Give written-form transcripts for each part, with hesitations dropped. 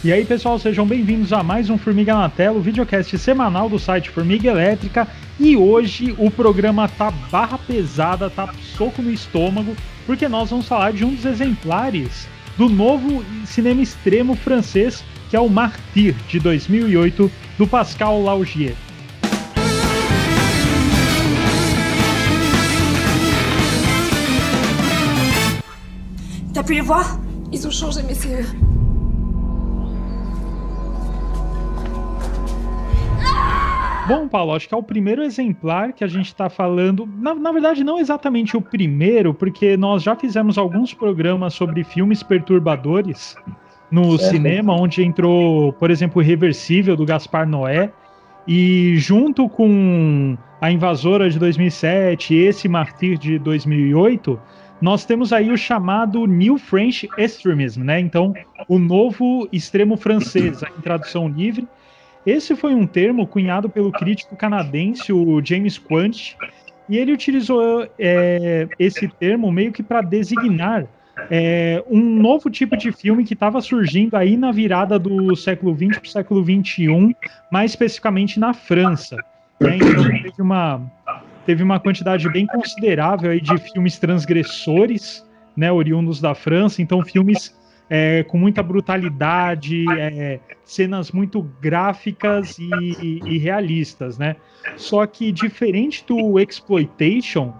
E aí, pessoal, sejam bem-vindos a mais um Formiga na Tela, o videocast semanal do site Formiga Elétrica. E hoje o programa tá barra pesada, tá soco no estômago, porque nós vamos falar de um dos exemplares do novo cinema extremo francês, que é o Martyr, de 2008, do Pascal Laugier. T'as pu les voir? Ils ont changé, mais c'est eux. Bom, Paulo, acho que é o primeiro exemplar que a gente está falando. Na verdade, não exatamente o primeiro, porque nós já fizemos alguns programas sobre filmes perturbadores no cinema, onde entrou, por exemplo, o Reversível, do Gaspar Noé, e junto com A Invasora, de 2007, e esse Martyr, de 2008, nós temos aí o chamado New French Extremism, né? Então, o novo extremo francês, em tradução livre. Esse foi um termo cunhado pelo crítico canadense, o James Quant, e ele utilizou esse termo meio que para designar um novo tipo de filme que estava surgindo aí na virada do século XX para o século XXI, mais especificamente na França. Né? Então teve uma quantidade bem considerável aí de filmes transgressores, né, oriundos da França, então filmes com muita brutalidade, cenas muito gráficas e realistas, né? Só que, diferente do exploitation,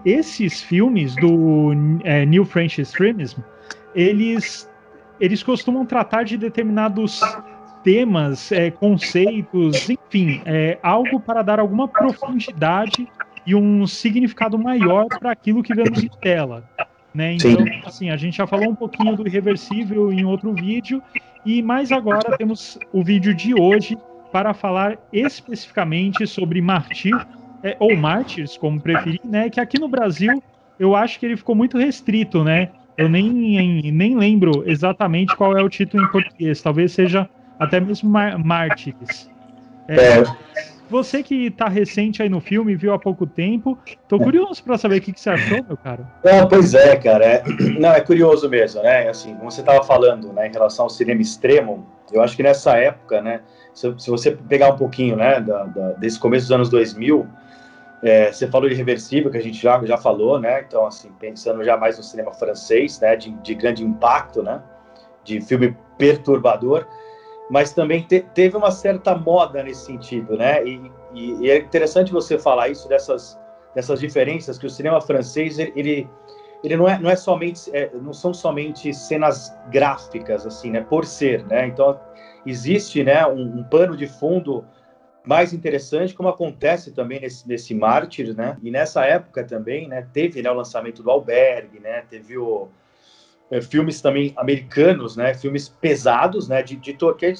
esses filmes do New French Extremism, eles costumam tratar de determinados temas, conceitos, enfim, algo para dar alguma profundidade e um significado maior para aquilo que vemos em tela. Né? Então, assim, a gente já falou um pouquinho do Irreversível em outro vídeo, e mais agora temos o vídeo de hoje para falar especificamente sobre Martyr, ou Mártires, como preferir, né? Que aqui no Brasil eu acho que ele ficou muito restrito, né? Eu nem lembro exatamente qual é o título em português, talvez seja até mesmo Mártires. Você que tá recente aí no filme, viu há pouco tempo, tô curioso para saber o que você achou, meu cara. Pois é, cara. Não, é curioso mesmo, né? Assim, como você estava falando, né, em relação ao cinema extremo, eu acho que nessa época, né, se você pegar um pouquinho, né, desse começo dos anos 2000, você falou de Irreversível, que a gente já falou, né? Então, assim, pensando já mais no cinema francês, né, de grande impacto, né, de filme perturbador, mas também teve uma certa moda nesse sentido, né? E é interessante você falar isso dessas diferenças, que o cinema francês ele não é somente não são somente cenas gráficas, assim, né? Por ser, né? Então existe, né, um pano de fundo mais interessante, como acontece também nesse Mártir, né? E nessa época também, né, teve, né, o lançamento do Albergue, né? Teve filmes também americanos, né? Filmes pesados, né? De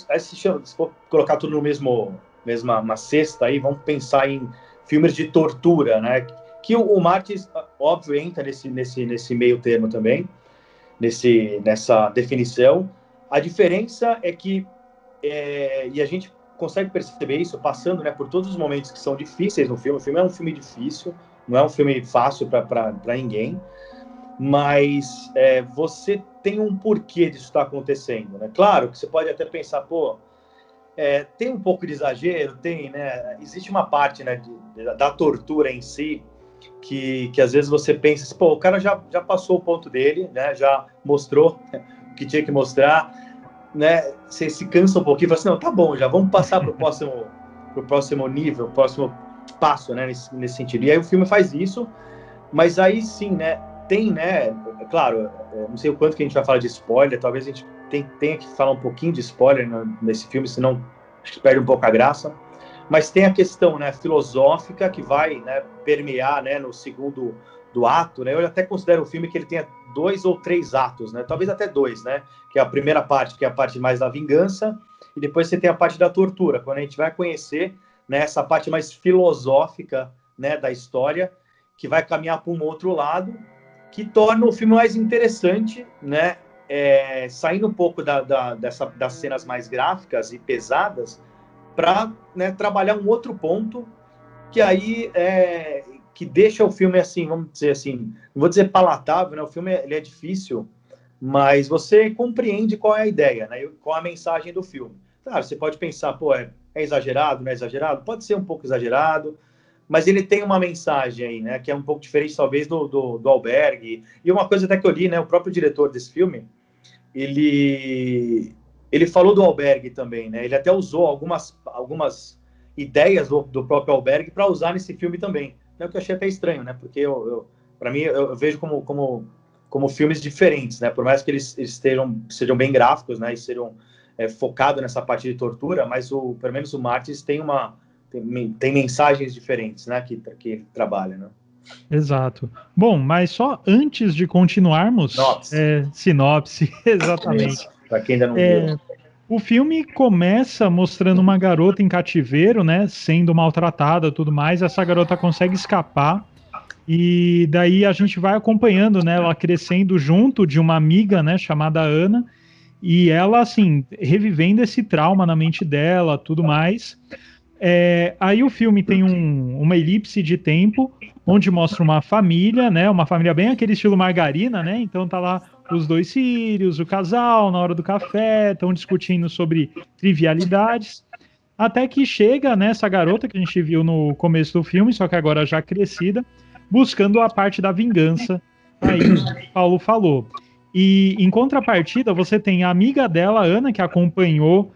aí se for colocar tudo no mesma cesta aí, vamos pensar em filmes de tortura, né? Que o Martins, óbvio, entra nesse meio termo também, nessa definição. A diferença é que e a gente consegue perceber isso passando, né, por todos os momentos que são difíceis no filme. O filme é um filme difícil, não é um filme fácil para ninguém. Mas você tem um porquê disso estar acontecendo, né? Claro que você pode até pensar, tem um pouco de exagero, tem, né? Existe uma parte, né, da tortura em si que às vezes você pensa, o cara já passou o ponto dele, né? Já mostrou o que tinha que mostrar, né? Você se cansa um pouquinho e fala assim, não, tá bom, já vamos passar pro próximo nível, pro próximo passo, né? Nesse sentido. E aí o filme faz isso, mas aí sim, né? Tem, né, claro, não sei o quanto que a gente vai falar de spoiler, talvez a gente tenha que falar um pouquinho de spoiler nesse filme, senão acho que perde um pouco a graça, mas tem a questão, né, filosófica que vai, né, permear, né, no segundo do ato, né, eu até considero o filme que ele tenha 2 ou 3 atos, né, talvez até 2, né, que é a primeira parte, que é a parte mais da vingança, e depois você tem a parte da tortura, quando a gente vai conhecer, né, essa parte mais filosófica, né, da história, que vai caminhar para um outro lado, que torna o filme mais interessante, né? Saindo um pouco das cenas mais gráficas e pesadas, para, né, trabalhar um outro ponto que aí que deixa o filme assim, vamos dizer assim, não vou dizer palatável, né? O filme ele é difícil, mas você compreende qual é a ideia, né? Qual é a mensagem do filme. Claro, você pode pensar, pô, é exagerado, não é exagerado? Pode ser um pouco exagerado, mas ele tem uma mensagem aí, né? Que é um pouco diferente, talvez, do Albergue. E uma coisa até que eu li, né? O próprio diretor desse filme, ele falou do Albergue também, né? Ele até usou algumas ideias do próprio Albergue para usar nesse filme também. É o que eu achei até estranho, né? Porque para mim, eu vejo como filmes diferentes, né? Por mais que eles sejam bem gráficos, né? E sejam focados nessa parte de tortura, mas pelo menos o Martins tem mensagens diferentes, né? Que ele trabalha, né? Exato. Bom, mas só antes de continuarmos, sinopse, exatamente. Para quem ainda não viu. O filme começa mostrando uma garota em cativeiro, né? Sendo maltratada, tudo mais. Essa garota consegue escapar. E daí a gente vai acompanhando, né, ela crescendo junto de uma amiga, né, chamada Ana, e ela, assim, revivendo esse trauma na mente dela, tudo mais. Aí o filme tem uma elipse de tempo, onde mostra uma família, né, uma família bem aquele estilo margarina, né, então tá lá os 2 filhos, o casal, na hora do café, estão discutindo sobre trivialidades, até que chega, né, essa garota que a gente viu no começo do filme, só que agora já crescida, buscando a parte da vingança, aí Paulo falou. E em contrapartida, você tem a amiga dela, Ana, que acompanhou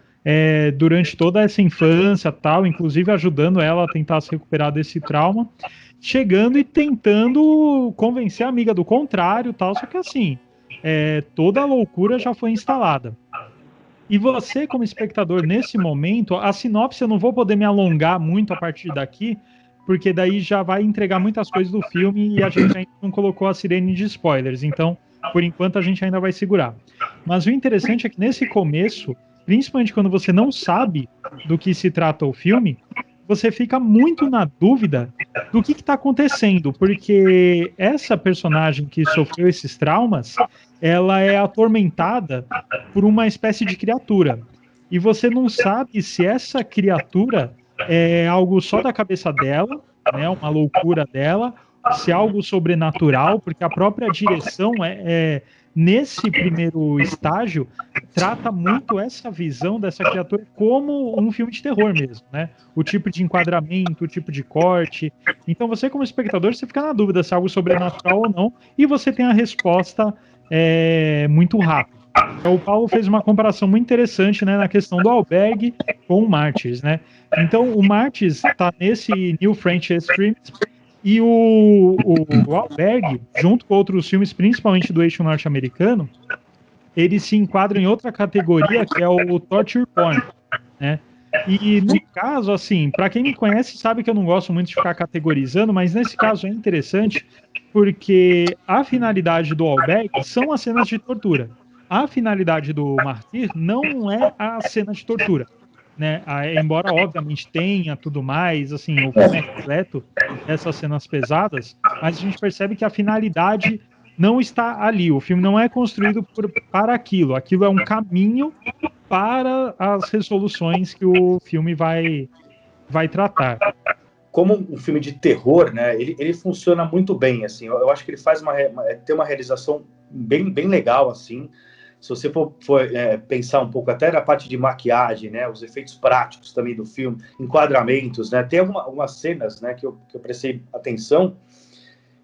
durante toda essa infância, tal, inclusive ajudando ela a tentar se recuperar desse trauma, chegando e tentando convencer a amiga do contrário, tal, só que assim, toda a loucura já foi instalada. E você, como espectador, nesse momento, a sinopse eu não vou poder me alongar muito a partir daqui, porque daí já vai entregar muitas coisas do filme e a gente ainda não colocou a sirene de spoilers, então, por enquanto, a gente ainda vai segurar. Mas o interessante é que nesse começo, principalmente quando você não sabe do que se trata o filme, você fica muito na dúvida do que está acontecendo, porque essa personagem que sofreu esses traumas, ela é atormentada por uma espécie de criatura. E você não sabe se essa criatura é algo só da cabeça dela, né, uma loucura dela, se é algo sobrenatural, porque a própria direção nesse primeiro estágio trata muito essa visão dessa criatura como um filme de terror mesmo, né? O tipo de enquadramento, o tipo de corte. Então você, como espectador, você fica na dúvida se é algo sobrenatural ou não, e você tem a resposta muito rápido. Então, o Paulo fez uma comparação muito interessante, né, na questão do Albergue com o Martyrs, né? Então, o Martyrs está nesse New French Extremist e o Albergue, junto com outros filmes, principalmente do eixo norte-americano, ele se enquadra em outra categoria, que é o torture porn, né? E no caso, assim, para quem me conhece sabe que eu não gosto muito de ficar categorizando, mas nesse caso é interessante porque a finalidade do Albergue são as cenas de tortura. A finalidade do Martyr não é a cena de tortura, né? Embora obviamente tenha tudo mais, assim, o filme é repleto dessas cenas pesadas, mas a gente percebe que a finalidade não está ali. O filme não é construído para aquilo. Aquilo é um caminho para as resoluções que o filme vai tratar. Como um filme de terror, né, ele funciona muito bem, assim, eu acho que ele faz tem uma realização bem legal, assim, se você for pensar um pouco até na parte de maquiagem, né, os efeitos práticos também do filme, enquadramentos, né, tem algumas cenas, né, que eu prestei atenção,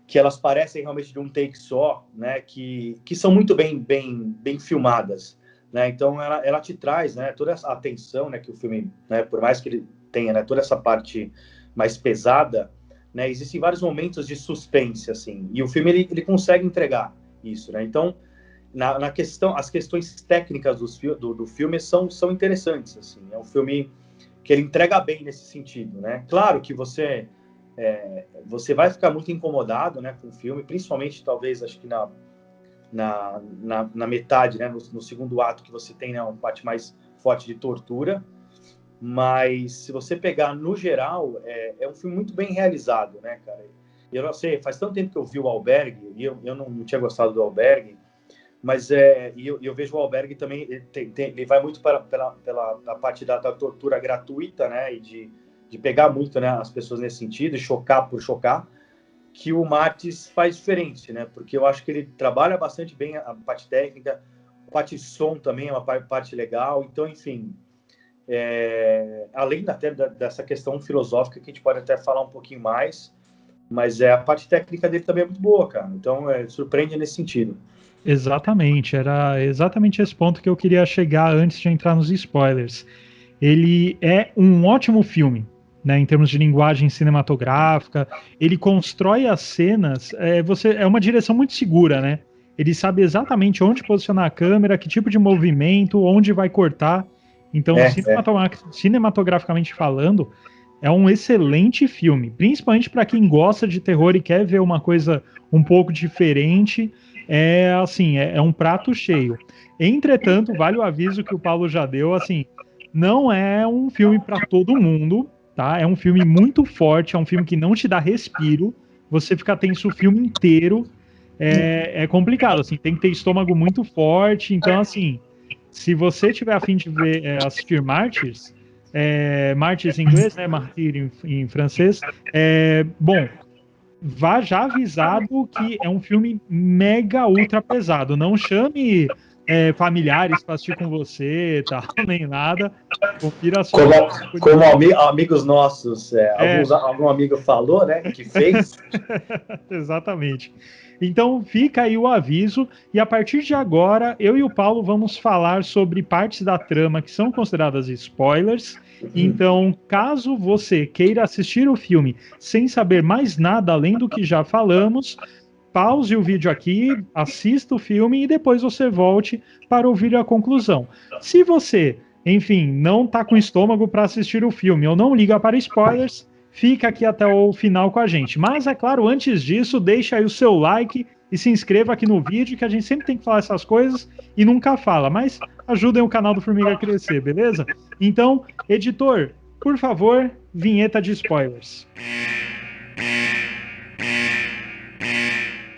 que elas parecem realmente de um take só, né, que são muito bem filmadas, né, então ela te traz, né, toda essa atenção, né, que o filme, né, por mais que ele tenha, né, toda essa parte mais pesada, né, existem vários momentos de suspense, assim, e o filme ele consegue entregar isso, né, então na questão, as questões técnicas do filme são interessantes, assim, é um filme que ele entrega bem nesse sentido, né, claro que você vai ficar muito incomodado, né, com o filme, principalmente, talvez, acho que na metade, né, no segundo ato, que você tem, né, uma parte mais forte de tortura, mas se você pegar no geral, é um filme muito bem realizado, né, cara? Eu não sei, faz tanto tempo que eu vi o Albergue, e eu não tinha gostado do Albergue, mas eu vejo o Albergue também, ele vai muito pela parte da tortura gratuita, né, e de pegar muito, né, as pessoas nesse sentido, e chocar por chocar, que o Martis faz diferente, né? Porque eu acho que ele trabalha bastante bem a parte técnica, a parte de som também é uma parte legal. Então, enfim, além até dessa questão filosófica, que a gente pode até falar um pouquinho mais, mas a parte técnica dele também é muito boa, cara. Então, surpreende nesse sentido. Exatamente, era exatamente esse ponto que eu queria chegar antes de entrar nos spoilers. Ele é um ótimo filme, né, em termos de linguagem cinematográfica. Ele constrói as cenas, é uma direção muito segura, né? Ele sabe exatamente onde posicionar a câmera, que tipo de movimento, onde vai cortar. Então, cinematograficamente falando, é um excelente filme, principalmente para quem gosta de terror e quer ver uma coisa um pouco diferente. É um prato cheio. Entretanto, vale o aviso que o Paulo já deu, assim, não é um filme para todo mundo, tá? É um filme muito forte, é um filme que não te dá respiro, você fica tenso o filme inteiro, é complicado, assim, tem que ter estômago muito forte. Então, assim, se você tiver a fim de assistir Martyrs, Martyrs em inglês, né, Martyr em francês, bom, vá já avisado que é um filme mega ultra pesado. Não chame familiares para assistir com você, tal, nem nada. Confira só. Como amigos nossos, algum amigo falou, né, que fez. Exatamente. Então fica aí o aviso, e a partir de agora, eu e o Paulo vamos falar sobre partes da trama que são consideradas spoilers. Então, caso você queira assistir o filme sem saber mais nada além do que já falamos, pause o vídeo aqui, assista o filme e depois você volte para ouvir a conclusão. Se você, enfim, não está com estômago para assistir o filme ou não liga para spoilers, fica aqui até o final com a gente. Mas, é claro, antes disso, deixa aí o seu like e se inscreva aqui no vídeo, que a gente sempre tem que falar essas coisas e nunca fala, mas ajudem o canal do Formiga a crescer, beleza? Então, editor, por favor, vinheta de spoilers.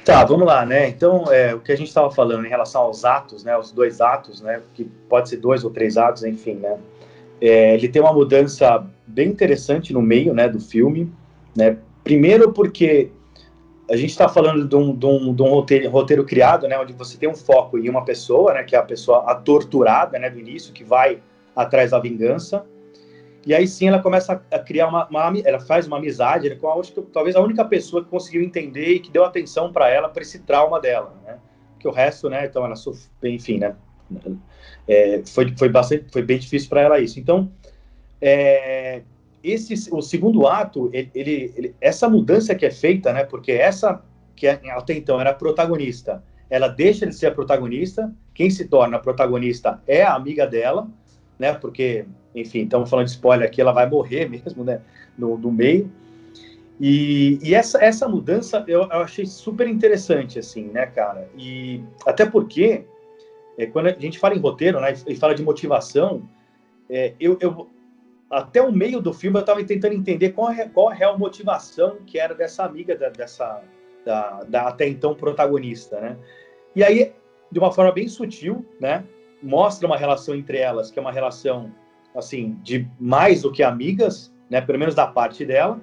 Tá, vamos lá, né? Então, o que a gente estava falando em relação aos atos, né? Os 2 atos, né? Que pode ser 2 ou 3 atos, enfim, né? Ele tem uma mudança bem interessante no meio, né, do filme, né? Primeiro porque a gente está falando de um roteiro criado, né, onde você tem um foco em uma pessoa, né, que é a pessoa torturada, né, do início, que vai atrás da vingança, e aí sim ela começa a criar ela faz uma amizade, né, com talvez a única pessoa que conseguiu entender e que deu atenção para ela, para esse trauma dela, né, que o resto, né, então ela enfim, né, foi bem difícil para ela isso. Então, o segundo ato, essa mudança que é feita, né, porque essa que até então era a protagonista, ela deixa de ser a protagonista, quem se torna a protagonista é a amiga dela, né, porque, enfim, estamos falando de spoiler aqui, ela vai morrer mesmo, né, no meio, e essa mudança eu achei super interessante, assim, né, cara, e até porque quando a gente fala em roteiro, né, e fala de motivação, até o meio do filme eu estava tentando entender qual a real motivação que era dessa amiga da até então protagonista, né? E aí, de uma forma bem sutil, né, mostra uma relação entre elas, que é uma relação, assim, de mais do que amigas, né, pelo menos da parte dela,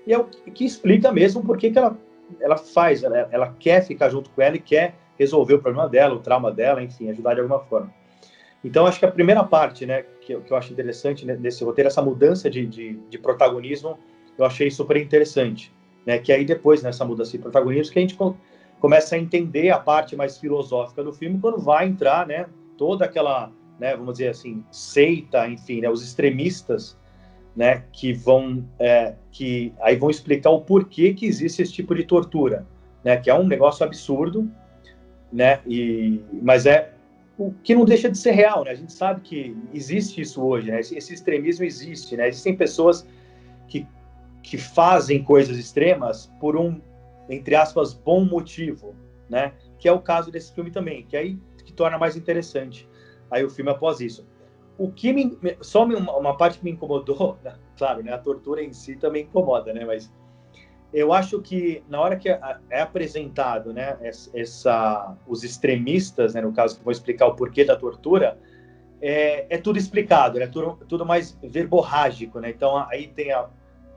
e é o que explica mesmo por que ela faz, ela quer ficar junto com ela e quer resolver o problema dela, o trauma dela, enfim, ajudar de alguma forma. Então, acho que a primeira parte, né, que eu acho interessante nesse roteiro, essa mudança de protagonismo, eu achei super interessante, né, que aí depois, nessa mudança de protagonismo, que a gente começa a entender a parte mais filosófica do filme, quando vai entrar, né, toda aquela, né, vamos dizer assim, seita, enfim, né, os extremistas, né, que aí vão explicar o porquê que existe esse tipo de tortura, né, que é um negócio absurdo, né, mas o que não deixa de ser real, né? A gente sabe que existe isso hoje, né? Esse extremismo existe, né? Existem pessoas que fazem coisas extremas por entre aspas, bom motivo, né? Que é o caso desse filme também, que aí que torna mais interessante aí o filme após isso. O que só uma parte que me incomodou, né? Claro, né? A tortura em si também incomoda, né? Mas eu acho que na hora que é apresentado, né, os extremistas, né, no caso, que vou explicar o porquê da tortura, é tudo explicado, né, tudo mais verborrágico, né? Então aí tem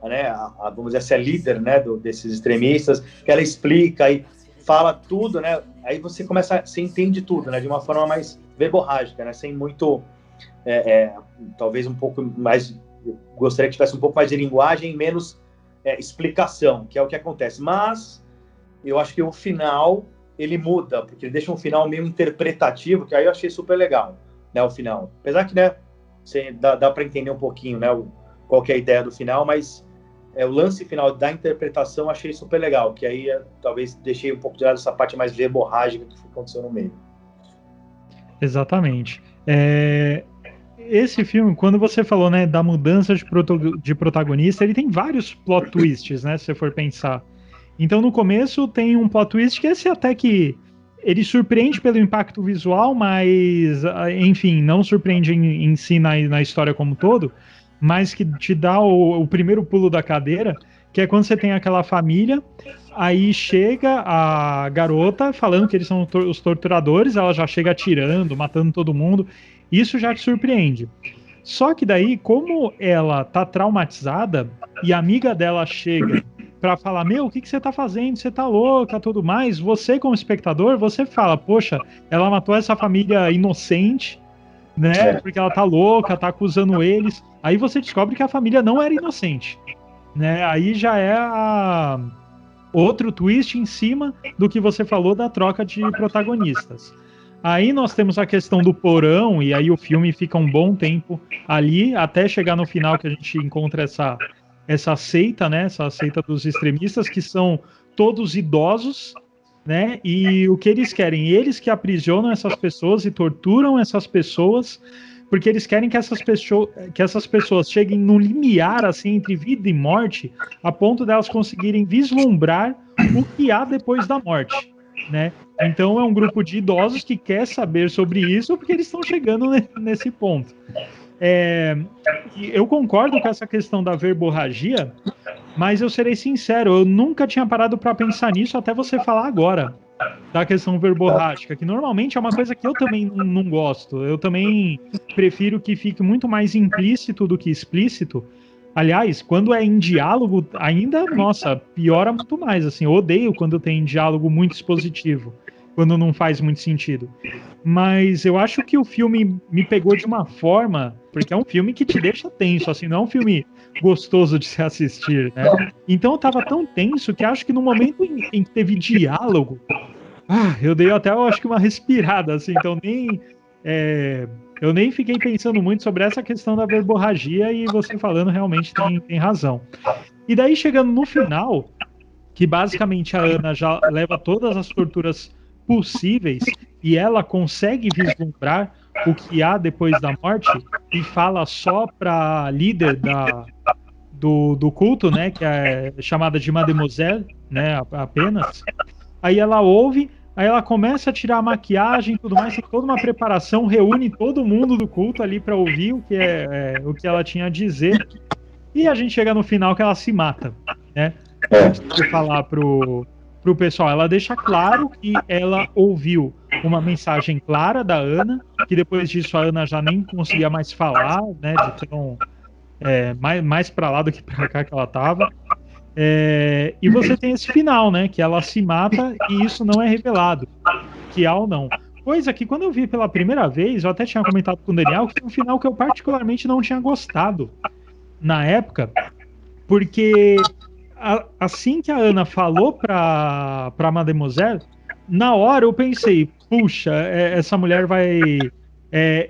né, vamos dizer assim, a líder, né, desses extremistas, que ela explica e fala tudo, né, aí você entende tudo, né, de uma forma mais verborrágica, né, sem muito, talvez um pouco mais, gostaria que tivesse um pouco mais de linguagem, menos explicação, que é o que acontece, mas eu acho que o final, ele muda, porque ele deixa um final meio interpretativo, que aí eu achei super legal, né, o final, apesar que, né, dá para entender um pouquinho, né, qual que é a ideia do final, mas o lance final da interpretação achei super legal, que aí talvez deixei um pouco de lado essa parte mais verborrágica que aconteceu no meio. Exatamente. Esse filme, quando você falou, né, da mudança de protagonista, ele tem vários plot twists, né, se você for pensar. Então, no começo, tem um plot twist que esse até que ele surpreende pelo impacto visual, mas, enfim, não surpreende em si na história como um todo, mas que te dá o primeiro pulo da cadeira, que é quando você tem aquela família, aí chega a garota falando que eles são os torturadores, ela já chega atirando, matando todo mundo, isso já te surpreende. Só que daí, como ela tá traumatizada, e a amiga dela chega pra falar, meu, o que você tá fazendo? Você tá louca, tudo mais. Você, como espectador, você fala, poxa, ela matou essa família inocente, né? Porque ela tá louca, tá acusando eles. Aí você descobre que a família não era inocente, né? Aí já é outro twist em cima do que você falou da troca de protagonistas. Aí nós temos a questão do porão, e aí o filme fica um bom tempo ali, até chegar no final que a gente encontra essa seita, né? Essa seita dos extremistas, que são todos idosos, né? E o que eles querem? Eles que aprisionam essas pessoas e torturam essas pessoas, porque eles querem que essas pessoas cheguem no limiar, assim, entre vida e morte, a ponto delas conseguirem vislumbrar o que há depois da morte, né? Então é um grupo de idosos que quer saber sobre isso, porque eles estão chegando nesse ponto. Eu concordo com essa questão da verborragia, mas eu serei sincero, eu nunca tinha parado para pensar nisso até você falar agora, da questão verborrágica, que normalmente é uma coisa que eu também não gosto. Eu também prefiro que fique muito mais implícito do que explícito. Aliás, quando é em diálogo, ainda, nossa, piora muito mais, assim, eu odeio quando tem diálogo muito expositivo, quando não faz muito sentido. Mas eu acho que o filme me pegou de uma forma, porque é um filme que te deixa tenso, assim, não é um filme gostoso de se assistir, né? Então eu tava tão tenso que acho que no momento em que teve diálogo, eu dei até, eu acho que uma respirada, assim, então eu nem fiquei pensando muito sobre essa questão da verborragia, e você falando realmente tem razão. E daí, chegando no final, que basicamente a Ana já leva todas as torturas possíveis e ela consegue vislumbrar o que há depois da morte, e fala só para líder do culto, né, que é chamada de Mademoiselle, né, apenas. Aí ela ouve, aí ela começa a tirar a maquiagem e tudo mais, tem toda uma preparação, reúne todo mundo do culto ali para ouvir o que ela tinha a dizer, e a gente chega no final que ela se mata, né? Antes de falar pro pessoal, ela deixa claro que ela ouviu uma mensagem clara da Ana, que depois disso a Ana já nem conseguia mais falar, né, de tão mais para lá do que para cá que ela tava. E você tem esse final, né, que ela se mata e isso não é revelado, que há ou não. Coisa que quando eu vi pela primeira vez, eu até tinha comentado com o Daniel, que foi um final que eu particularmente não tinha gostado na época, porque assim que a Ana falou pra Mademoiselle, na hora eu pensei, puxa, essa mulher vai...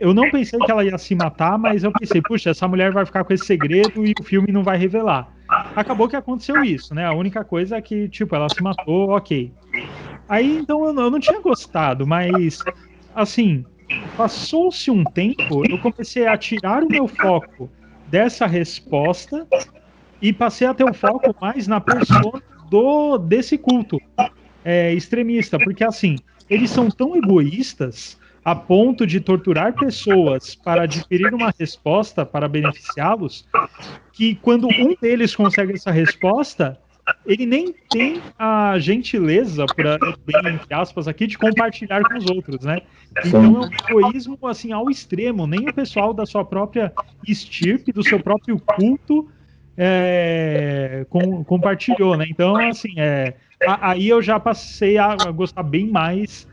eu não pensei que ela ia se matar, mas eu pensei, puxa, essa mulher vai ficar com esse segredo e o filme não vai revelar. Acabou que aconteceu isso, né? A única coisa é que, tipo, ela se matou, ok. Aí, então, eu não tinha gostado, mas, assim, passou-se um tempo, eu comecei a tirar o meu foco dessa resposta e passei a ter o foco mais na persona desse culto extremista, porque assim, eles são tão egoístas a ponto de torturar pessoas para adquirir uma resposta para beneficiá-los, que quando um deles consegue essa resposta, ele nem tem a gentileza, bem entre aspas aqui, de compartilhar com os outros, né? Então é um egoísmo assim ao extremo, nem o pessoal da sua própria estirpe, do seu próprio culto, compartilhou, né? Então, assim, aí eu já passei a gostar bem mais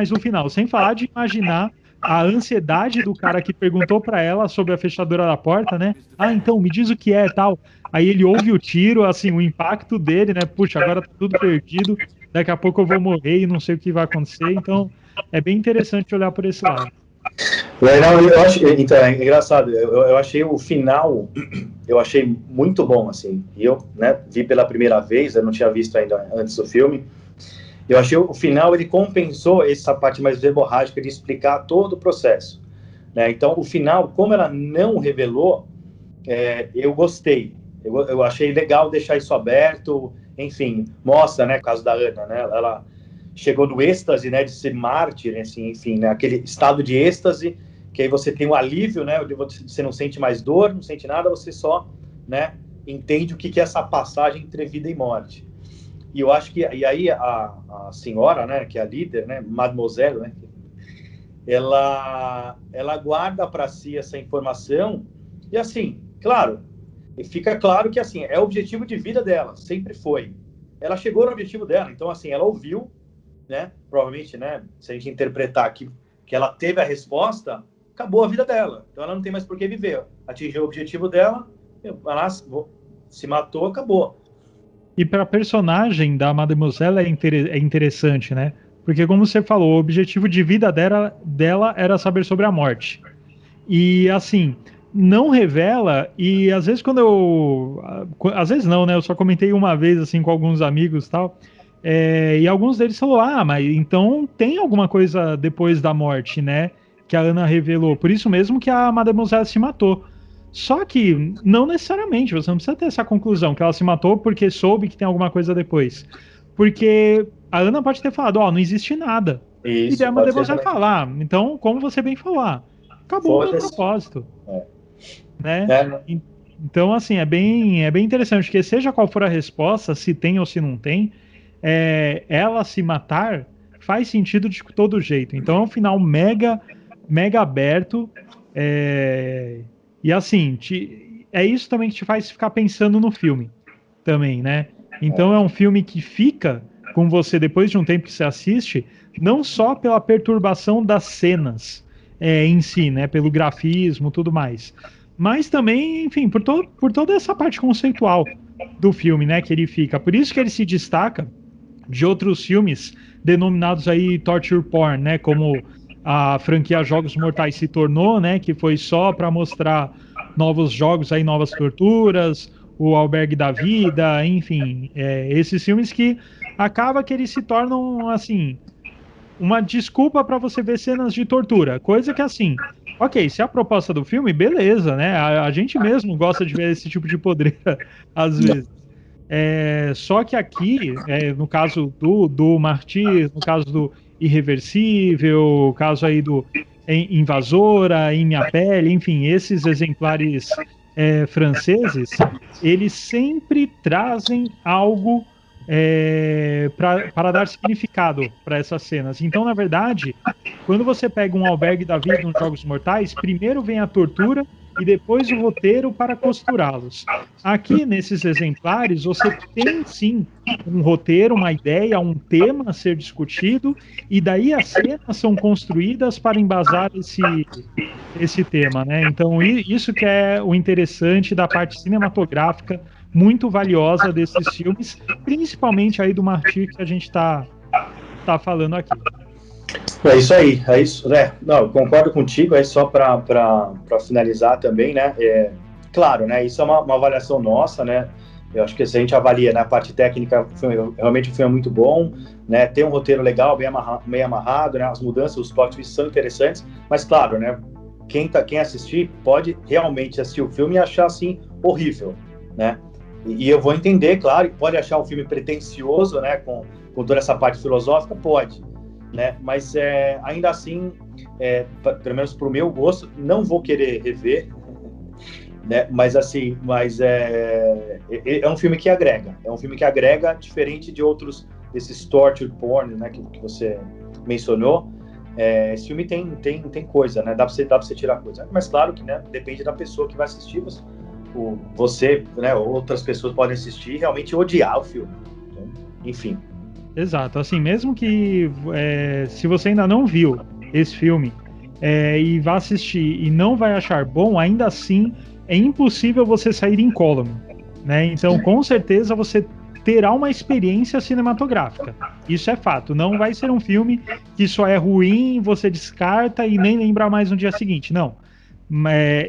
do final. Sem falar de imaginar a ansiedade do cara que perguntou para ela sobre a fechadura da porta, né? Ah, então, me diz o que é, tal. Aí ele ouve o tiro, assim, o impacto dele, né? Puxa, agora tá tudo perdido, daqui a pouco eu vou morrer e não sei o que vai acontecer. Então, é bem interessante olhar por esse lado. Não, eu acho, então, é engraçado, eu achei o final, eu achei muito bom, assim, e eu, né, vi pela primeira vez, eu não tinha visto ainda antes do filme, eu achei o final, ele compensou essa parte mais verborrágica de explicar todo o processo, né, então o final, como ela não revelou, eu gostei, eu achei legal deixar isso aberto, enfim, mostra, né, o caso da Ana, né, ela chegou no êxtase, né, de ser mártir, assim, enfim, né, aquele estado de êxtase, que aí você tem um alívio, né, você não sente mais dor, não sente nada, você só, né, entende o que é essa passagem entre vida e morte. E eu acho que, e aí a senhora, né, que é a líder, né, Mademoiselle, né, ela guarda para si essa informação, e assim, claro, fica claro que, assim, é o objetivo de vida dela, sempre foi. Ela chegou no objetivo dela, então, assim, ela ouviu, né, provavelmente, né, se a gente interpretar que ela teve a resposta, acabou a vida dela. Então ela não tem mais por que viver. Atingiu o objetivo dela, ela se matou, acabou. E para a personagem da Mademoiselle é interessante, né? Porque, como você falou, o objetivo de vida dela era saber sobre a morte. E, assim, não revela, e às vezes quando eu... Às vezes não, né? Eu só comentei uma vez, assim, com alguns amigos e tal, e alguns deles falaram, mas então tem alguma coisa depois da morte, né? Que a Ana revelou. Por isso mesmo que a Mademoiselle se matou. Só que não necessariamente, você não precisa ter essa conclusão, que ela se matou porque soube que tem alguma coisa depois. Porque a Ana pode ter falado, não existe nada. Isso, e daí a Mademoiselle falar, então, como você bem falou, acabou o meu propósito. Né? Então, assim, é bem interessante, porque seja qual for a resposta, se tem ou se não tem, ela se matar faz sentido de todo jeito. Então é um final mega aberto, e assim, é isso também que te faz ficar pensando no filme também, né? Então é um filme que fica com você depois de um tempo que você assiste, não só pela perturbação das cenas em si, né? Pelo grafismo, tudo mais, mas também, enfim, por toda essa parte conceitual do filme, né? Que ele fica. Por isso que ele se destaca de outros filmes denominados aí torture porn, né? Como a franquia Jogos Mortais se tornou, né? Que foi só para mostrar novos jogos aí, novas torturas, o Albergue da Vida, enfim, esses filmes que acaba que eles se tornam assim uma desculpa para você ver cenas de tortura, coisa que assim, ok, se é a proposta do filme, beleza, né? A gente mesmo gosta de ver esse tipo de podreira às vezes. Só que aqui, no caso do Martyr, no caso do Irreversível, caso aí do Invasora, Em Minha Pele, enfim, esses exemplares franceses, eles sempre trazem algo para dar significado para essas cenas. Então, na verdade, quando você pega um Albergue da Vida nos Jogos Mortais, primeiro vem a tortura e depois o roteiro para costurá-los. Aqui, nesses exemplares, você tem sim um roteiro, uma ideia, um tema a ser discutido, e daí as cenas são construídas para embasar esse tema, né? Então, isso que é o interessante da parte cinematográfica, muito valiosa desses filmes, principalmente aí do Martyr que a gente tá falando aqui. É isso aí, não, eu concordo contigo, só para finalizar também, né, claro, né, isso é uma avaliação nossa, né, eu acho que se a gente avalia na parte técnica, realmente o filme é muito bom, né, tem um roteiro legal, bem amarrado, né, as mudanças, os plot twists são interessantes, mas claro, né, quem assistir pode realmente assistir o filme e achar, assim, horrível, né, e eu vou entender, claro, pode achar um filme pretensioso, né, com toda essa parte filosófica, pode, né? Mas ainda assim, pelo menos para o meu gosto, não vou querer rever, né? Mas assim, é um filme que agrega, diferente de outros desses torture porn, né? Que você mencionou. Esse filme tem coisa, né? Dá para você tirar coisa. Mas claro que, né? Depende da pessoa que vai assistir. você, né, outras pessoas podem assistir e realmente odiar o filme. Então, enfim. Exato, assim, mesmo que se você ainda não viu esse filme e vá assistir e não vai achar bom, ainda assim é impossível você sair incólume, né? Então, com certeza você terá uma experiência cinematográfica. Isso é fato. Não vai ser um filme que só é ruim, você descarta e nem lembra mais no dia seguinte. Não.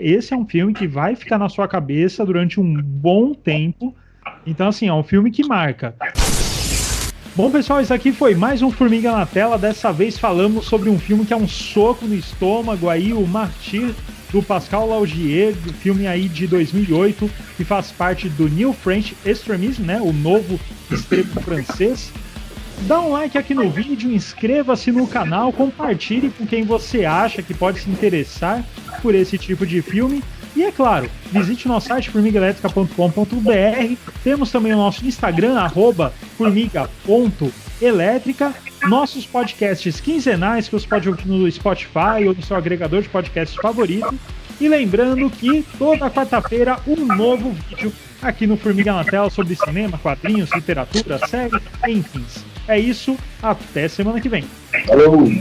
Esse é um filme que vai ficar na sua cabeça durante um bom tempo. Então, assim, é um filme que marca. Bom, pessoal, isso aqui foi mais um Formiga na Tela. Dessa vez falamos sobre um filme que é um soco no estômago aí, o Martyr, do Pascal Laugier, do filme aí de 2008, que faz parte do New French Extremism, né, o novo extremo francês. Dá um like aqui no vídeo, inscreva-se no canal, compartilhe com quem você acha que pode se interessar por esse tipo de filme. E é claro, visite o nosso site formigaelétrica.com.br. Temos também o nosso Instagram, @formiga.elétrica. Nossos podcasts quinzenais que você pode ouvir no Spotify ou no seu agregador de podcasts favorito. E lembrando que toda quarta-feira um novo vídeo aqui no Formiga na Tela sobre cinema, quadrinhos, literatura, série, enfim. É isso, até semana que vem. Falou!